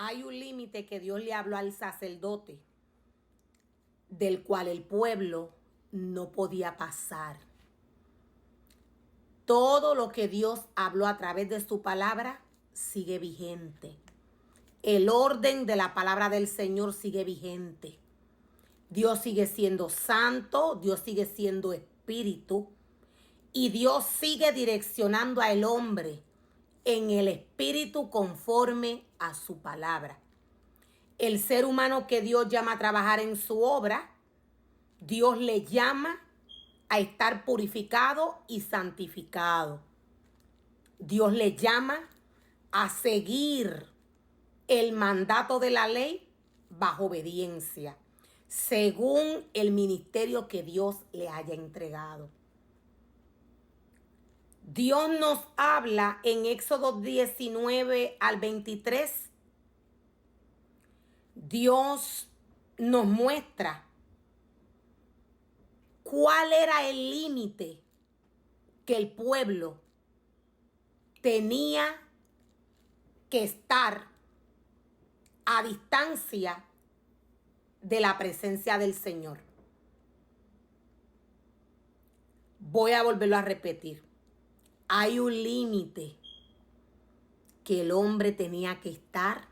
hay un límite que Dios le habló al sacerdote, del cual el pueblo no podía pasar. Todo lo que Dios habló a través de su palabra sigue vigente. El orden de la palabra del Señor sigue vigente. Dios sigue siendo santo, Dios sigue siendo espíritu y Dios sigue direccionando al hombre en el espíritu conforme a su palabra. El ser humano que Dios llama a trabajar en su obra, Dios le llama a estar purificado y santificado. Dios le llama a seguir el mandato de la ley bajo obediencia, según el ministerio que Dios le haya entregado. Dios nos habla en Éxodo 19 al 23. Dios nos muestra cuál era el límite que el pueblo tenía que estar a distancia de la presencia del Señor. Voy a volverlo a repetir. Hay un límite que el hombre tenía que estar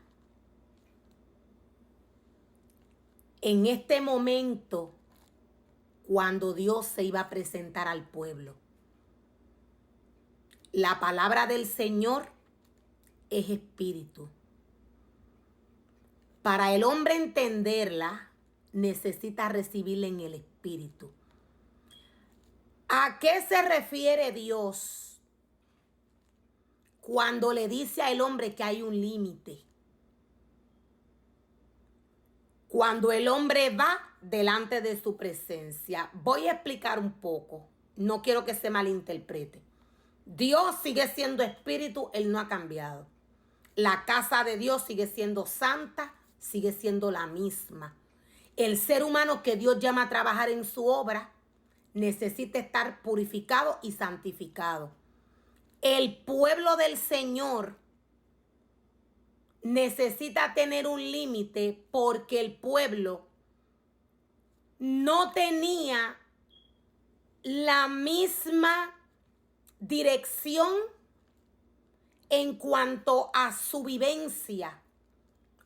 en este momento cuando Dios se iba a presentar al pueblo. La palabra del Señor es espíritu. Para el hombre entenderla, necesita recibirla en el espíritu. ¿A qué se refiere Dios cuando le dice al hombre que hay un límite? Cuando el hombre va delante de su presencia. Voy a explicar un poco. No quiero que se malinterprete. Dios sigue siendo espíritu, Él no ha cambiado. La casa de Dios sigue siendo santa, sigue siendo la misma. El ser humano que Dios llama a trabajar en su obra necesita estar purificado y santificado. El pueblo del Señor necesita tener un límite porque el pueblo no tenía la misma dirección en cuanto a su vivencia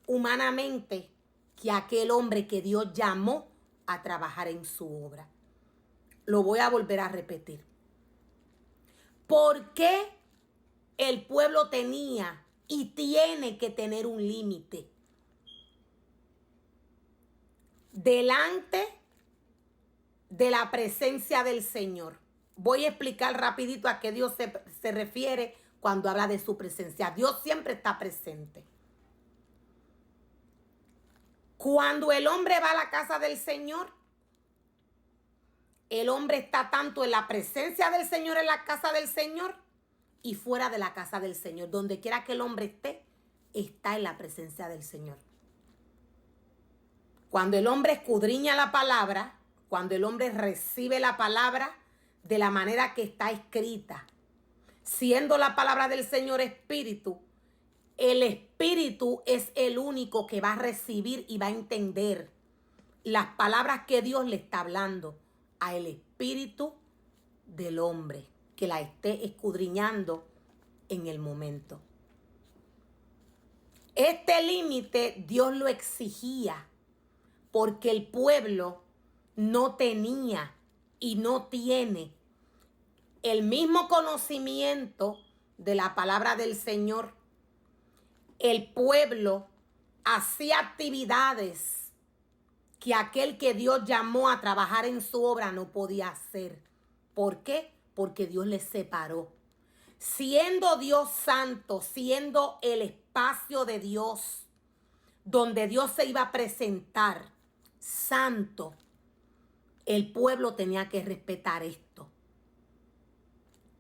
humanamente que aquel hombre que Dios llamó a trabajar en su obra. Lo voy a volver a repetir. ¿Por qué el pueblo tenía y tiene que tener un límite delante de la presencia del Señor? Voy a explicar rapidito a qué Dios se refiere cuando habla de su presencia. Dios siempre está presente. Cuando el hombre va a la casa del Señor, el hombre está tanto en la presencia del Señor, en la casa del Señor, y fuera de la casa del Señor. Donde quiera que el hombre esté, está en la presencia del Señor. Cuando el hombre escudriña la palabra, cuando el hombre recibe la palabra de la manera que está escrita, siendo la palabra del Señor espíritu, el espíritu es el único que va a recibir y va a entender las palabras que Dios le está hablando al espíritu del hombre que la esté escudriñando en el momento. Este límite Dios lo exigía porque el pueblo no tenía y no tiene el mismo conocimiento de la palabra del Señor. El pueblo hacía actividades que aquel que Dios llamó a trabajar en su obra no podía hacer. ¿Por qué? Porque Dios les separó. Siendo Dios santo, siendo el espacio de Dios, donde Dios se iba a presentar santo, el pueblo tenía que respetar esto.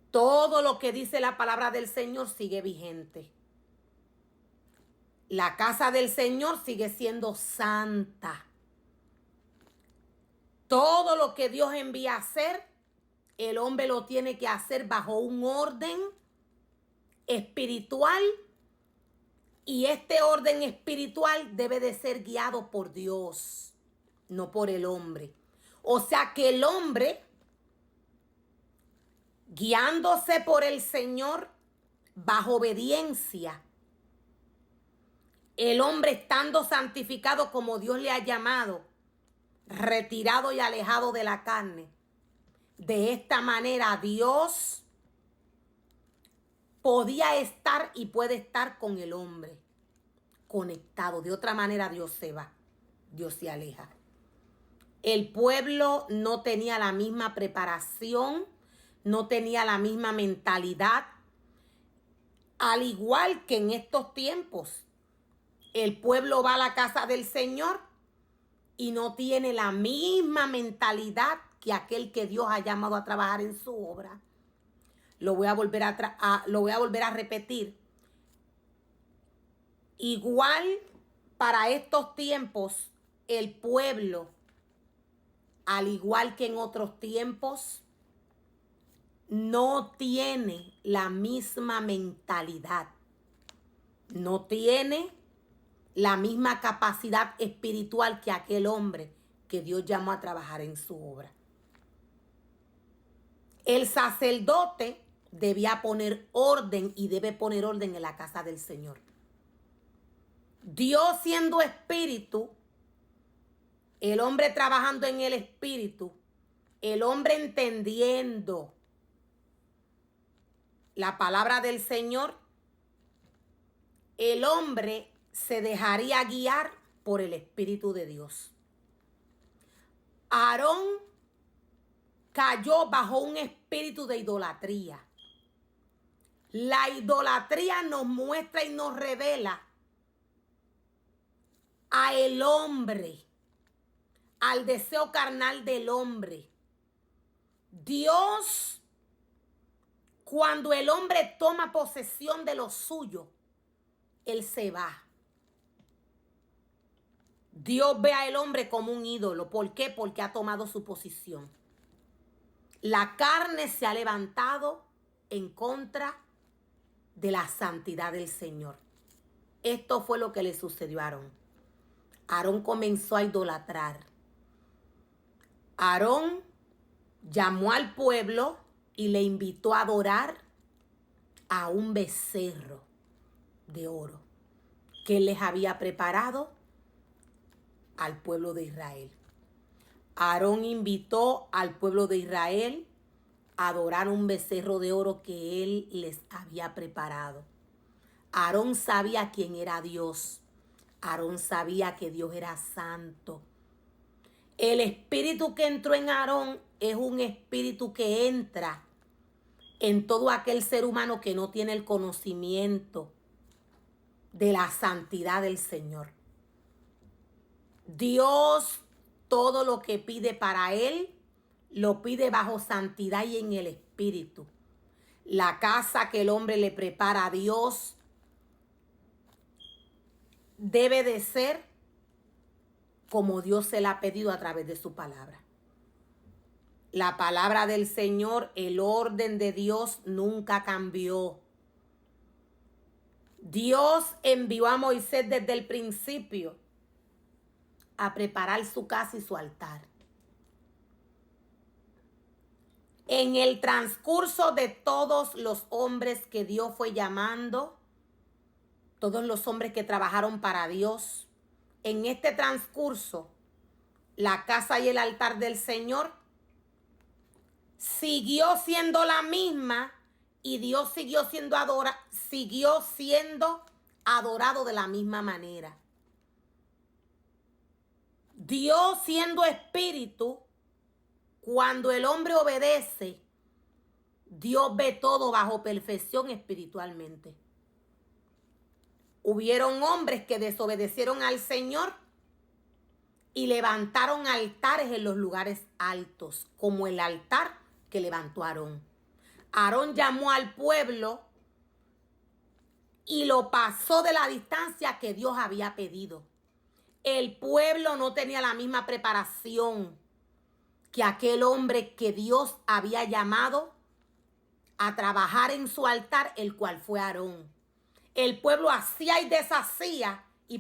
Todo lo que dice la palabra del Señor sigue vigente. La casa del Señor sigue siendo santa. Todo lo que Dios envía a hacer, el hombre lo tiene que hacer bajo un orden espiritual Y este orden espiritual debe de ser guiado por Dios, no por el hombre. O sea que el hombre, guiándose por el Señor, bajo obediencia, el hombre estando santificado como Dios le ha llamado, retirado y alejado de la carne. De esta manera Dios podía estar y puede estar con el hombre, conectado. De otra manera Dios se va, Dios se aleja. El pueblo no tenía la misma preparación, no tenía la misma mentalidad. Al igual que en estos tiempos, el pueblo va a la casa del Señor y no tiene la misma mentalidad que aquel que Dios ha llamado a trabajar en su obra. Lo voy a volver a repetir. Igual para estos tiempos, el pueblo, al igual que en otros tiempos, no tiene la misma mentalidad. No tiene la misma capacidad espiritual que aquel hombre que Dios llamó a trabajar en su obra. El sacerdote debía poner orden y debe poner orden en la casa del Señor. Dios siendo espíritu, el hombre trabajando en el espíritu, el hombre entendiendo la palabra del Señor, el hombre se dejaría guiar por el Espíritu de Dios. Aarón cayó bajo un espíritu de idolatría. La idolatría nos muestra y nos revela a el hombre, al deseo carnal del hombre. Dios, cuando el hombre toma posesión de lo suyo, él se va. Dios ve al hombre como un ídolo. ¿Por qué? Porque ha tomado su posición. La carne se ha levantado en contra de la santidad del Señor. Esto fue lo que le sucedió a Aarón. Aarón comenzó a idolatrar. Aarón llamó al pueblo y le invitó a adorar a un becerro de oro que él les había preparado al pueblo de Israel. Aarón invitó al pueblo de Israel a adorar un becerro de oro que él les había preparado. Aarón sabía quién era Dios. Aarón sabía que Dios era santo. El espíritu que entró en Aarón es un espíritu que entra en todo aquel ser humano que no tiene el conocimiento de la santidad del Señor. Dios todo lo que pide para él, lo pide bajo santidad y en el espíritu. La casa que el hombre le prepara a Dios debe de ser como Dios se la ha pedido a través de su palabra. La palabra del Señor, el orden de Dios nunca cambió. Dios envió a Moisés desde el principio a preparar su casa y su altar. En el transcurso de todos los hombres que Dios fue llamando, todos los hombres que trabajaron para Dios, en este transcurso, la casa y el altar del Señor siguió siendo la misma y Dios siguió siendo adorado de la misma manera. Dios siendo espíritu, cuando el hombre obedece, Dios ve todo bajo perfección espiritualmente. Hubieron hombres que desobedecieron al Señor y levantaron altares en los lugares altos, como el altar que levantó Aarón. Aarón llamó al pueblo y lo pasó de la distancia que Dios había pedido. El pueblo no tenía la misma preparación que aquel hombre que Dios había llamado a trabajar en su altar, el cual fue Aarón. el pueblo hacía y deshacía y